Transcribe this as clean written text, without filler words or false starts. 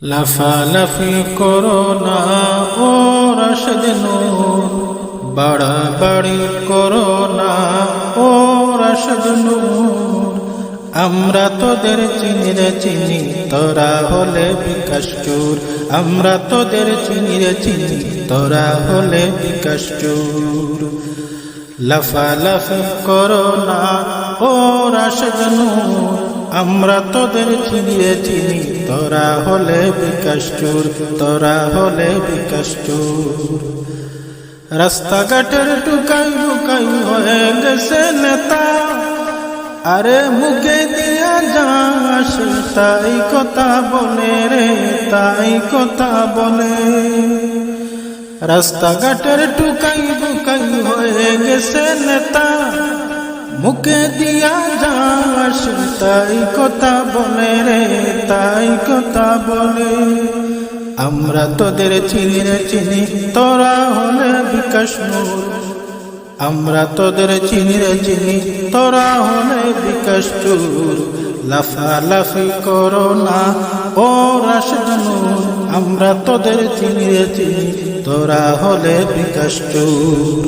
লাফালাফি করো না ও রাশেদ নূর, বাড়াবাড়ি করো না ও রাশেদ নূর। আমরা তোদের চিনি রে চিনি, তোরা হলে বিকাশ চোর। আমরা তোদের চিনি রে চিনি, তোরা হলে বিকাশ চোর। লাফালাফি করো না ও রাশেদ নূর, আমরা তোদের চিনি রে চিনি, তোরা হলে বিকাশ চোর। তোরা হলে বিকাশ চোর। রাস্তাঘাটের টুকাই টুকাই হয়ে গেছে নেতা, আরে মুখে দিয়া যাস তাই কথা বলে রে, তাই কথা বলে। রাস্তাঘাটের টুকাই টুকাই হয়ে গেছে নেতা, মুখে দিয়া যাস তাই কথা বলে রে, তাই কথা বলে। আমরা তোদের চিনি রে চিনি, তোরা হলে বিকাশ নূর। আমরা তোদের চিনি রে চিনি, তোরা হলে বিকাশ চোর। লাফালাফি করো না ও রাশেদ নূর, আমরা তোদের চিনি রে চিনি, তোরা হলে বিকাশ চোর।